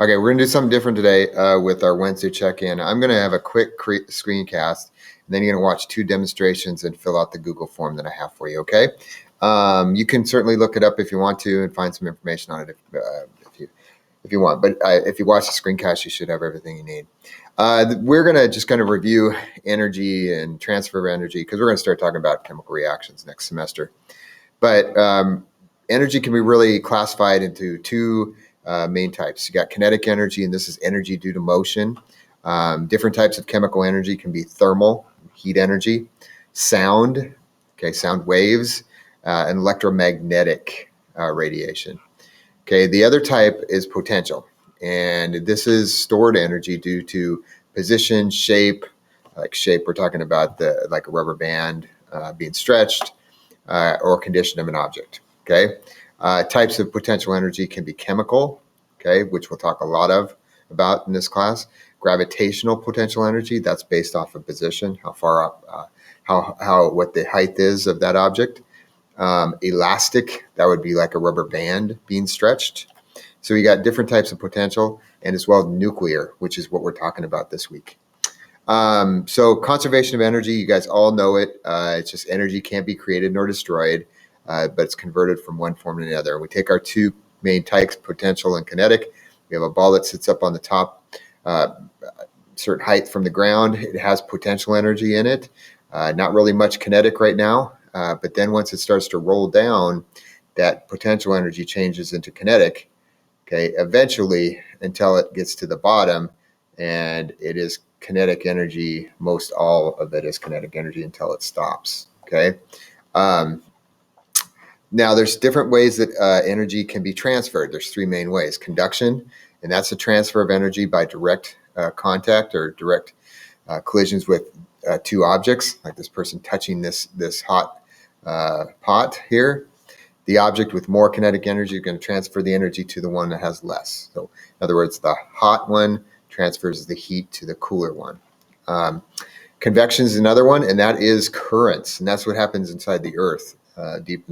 Okay, we're gonna do something different today with our Wednesday check-in. I'm gonna have a quick screencast, and then you're gonna watch 2 demonstrations and fill out the Google form that I have for you. Okay, you can certainly look it up if you want to and find some information on it if you want. But if you watch the screencast, you should have everything you need. We're gonna just kind of review energy and transfer of energy because we're gonna start talking about chemical reactions next semester. But energy can be really classified into 2 main types. You got kinetic energy, and this is energy due to motion. Different types of chemical energy can be thermal, heat energy, sound, okay, sound waves, and electromagnetic radiation. Okay, the other type is potential, and this is stored energy due to position, shape. Like shape, we're talking about like a rubber band being stretched, or condition of an object. Okay, types of potential energy can be chemical, okay, which we'll talk a lot about in this class. Gravitational potential energy, that's based off of position, how far up, what the height is of that object. Elastic, that would be like a rubber band being stretched. So you got different types of potential, and as well nuclear, which is what we're talking about this week. So conservation of energy, you guys all know it. It's just energy can't be created nor destroyed, but it's converted from one form to another. We take our 2 main types, potential and kinetic. We have a ball that sits up on the top, certain height from the ground. It has potential energy in it. Not really much kinetic right now, but then once it starts to roll down, that potential energy changes into kinetic, okay, eventually until it gets to the bottom, and it is kinetic energy. Most all of it is kinetic energy until it stops, okay? Now, there's different ways that energy can be transferred. There's 3 main ways. Conduction, and that's the transfer of energy by direct contact or direct collisions with 2 objects, like this person touching this hot pot here. The object with more kinetic energy is going to transfer the energy to the one that has less. So, in other words, the hot one transfers the heat to the cooler one. Convection is another one, and that is currents, and that's what happens inside the Earth, deep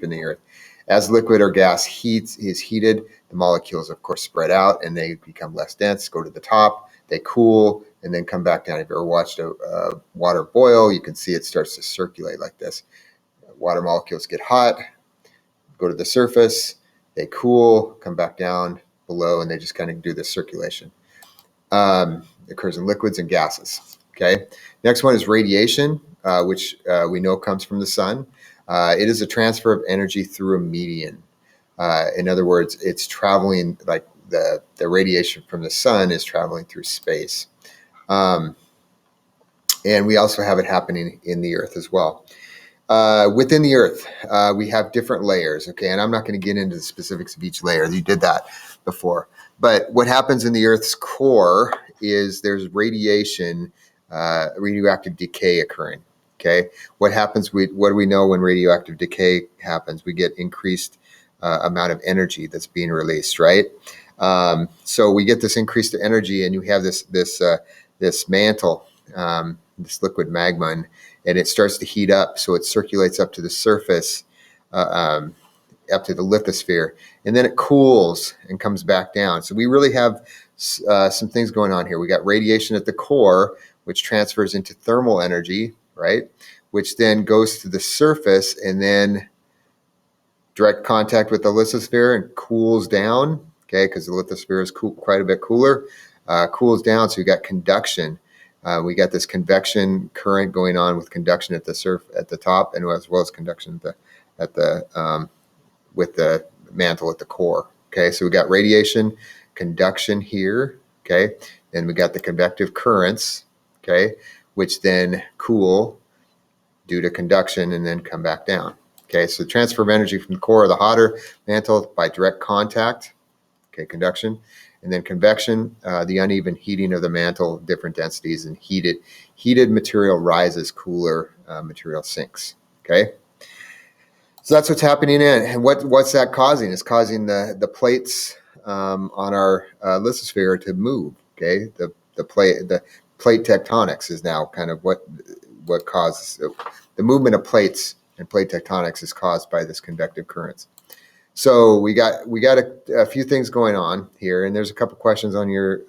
in the Earth. As liquid or gas is heated, the molecules, of course, spread out, and they become less dense, go to the top, they cool, and then come back down. If you've ever watched water boil, you can see it starts to circulate like this. Water molecules get hot, go to the surface, they cool, come back down below, and they just kind of do this circulation. It occurs in liquids and gases. Okay. Next one is radiation, which we know comes from the sun. It is a transfer of energy through a medium. In other words, it's traveling, like the radiation from the sun is traveling through space. And we also have it happening in the Earth as well. Within the Earth, we have different layers, okay? And I'm not going to get into the specifics of each layer. You did that before. But what happens in the Earth's core is there's radiation, radioactive decay occurring, okay? What do we know when radioactive decay happens? We get increased amount of energy that's being released, right? So we get this increased energy, and you have this mantle, this liquid magma, and it starts to heat up, so it circulates up to the surface, up to the lithosphere, and then it cools and comes back down. So we really have some things going on here. We got radiation at the core, which transfers into thermal energy, right? Which then goes to the surface and then direct contact with the lithosphere and cools down, okay, because the lithosphere is quite a bit cooler, cools down, so you got conduction. We got this convection current going on with conduction at the top, and as well as conduction with the mantle at the core. Okay, so we got radiation, conduction here. Okay, then we got the convective currents. Okay, which then cool due to conduction and then come back down. Okay, so transfer of energy from the core of the hotter mantle by direct contact. Okay, conduction. And then convection, the uneven heating of the mantle, different densities, and heated material rises, cooler material sinks. Okay, so that's what's happening in. And what's that causing? It's causing the plates on our lithosphere to move. Okay, the plate tectonics is now kind of what causes the movement of plates, and plate tectonics is caused by this convective currents. So we got a few things going on here, and there's a couple questions on your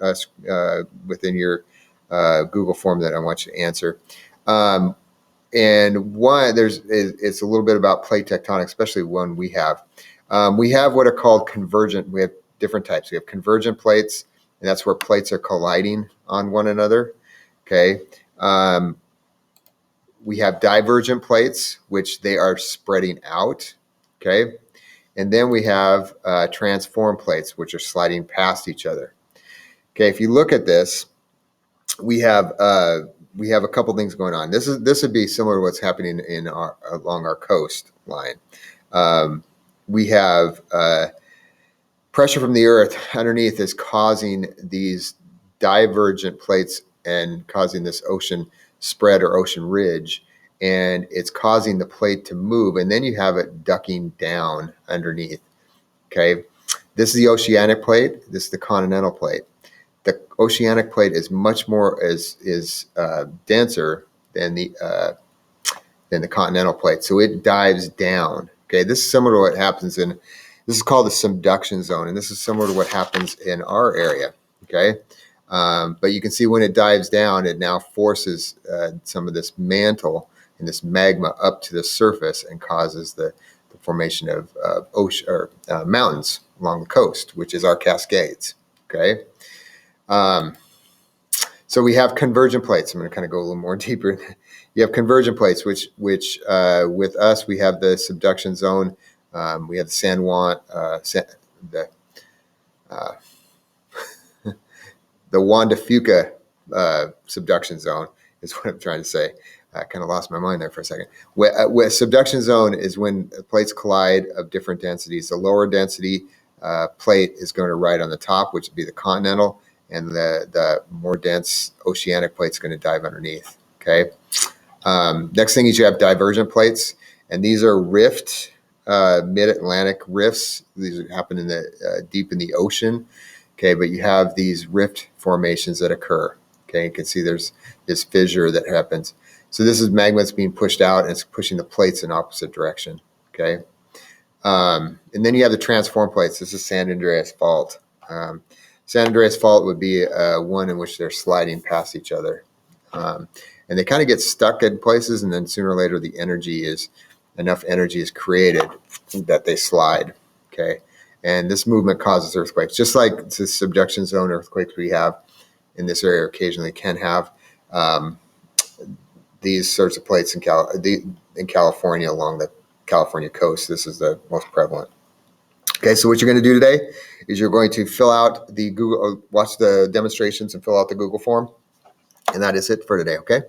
within your Google form that I want you to answer. And one, it's a little bit about plate tectonics, especially one we have. We have what are called convergent. We have different types. We have convergent plates, and that's where plates are colliding on one another. Okay. We have divergent plates, which they are spreading out. Okay. And then we have transform plates, which are sliding past each other. Okay. If you look at this, we have a couple things going on. This would be similar to what's happening along our coastline. We have pressure from the earth underneath is causing these divergent plates and causing this ocean spread or ocean ridge, and it's causing the plate to move, and then you have it ducking down underneath. Okay, this is the oceanic plate. This is the continental plate. The oceanic plate is much more denser than the continental plate, so it dives down. Okay, this is similar to what happens in. This is called the subduction zone, and this is similar to what happens in our area. Okay, but you can see when it dives down, it now forces some of this mantle and this magma up to the surface and causes the formation of ocean or mountains along the coast, which is our Cascades. Okay. So we have convergent plates. I'm going to kind of go a little more deeper. You have convergent plates, which with us, we have the subduction zone. We have the San Juan, the Juan de Fuca subduction zone is what I'm trying to say. I kind of lost my mind there for a second. With subduction zone is when plates collide of different densities. The lower density plate is going to ride on the top, which would be the continental, and the more dense oceanic plate is going to dive underneath. Okay. Next thing is you have divergent plates, and these are rift, mid-Atlantic rifts. These happen in the deep in the ocean. Okay, but you have these rift formations that occur. Okay, you can see there's this fissure that happens. So this is magma that's being pushed out, and it's pushing the plates in opposite direction. Okay, and then you have the transform plates. This is San Andreas Fault. San Andreas Fault would be one in which they're sliding past each other, and they kind of get stuck in places, and then sooner or later enough energy is created that they slide. Okay. And this movement causes earthquakes, just like the subduction zone earthquakes we have in this area occasionally can have. These sorts of plates in California along the California coast. This is the most prevalent. Okay, so what you're going to do today is you're going to fill out watch the demonstrations and fill out the Google form. And that is it for today, okay?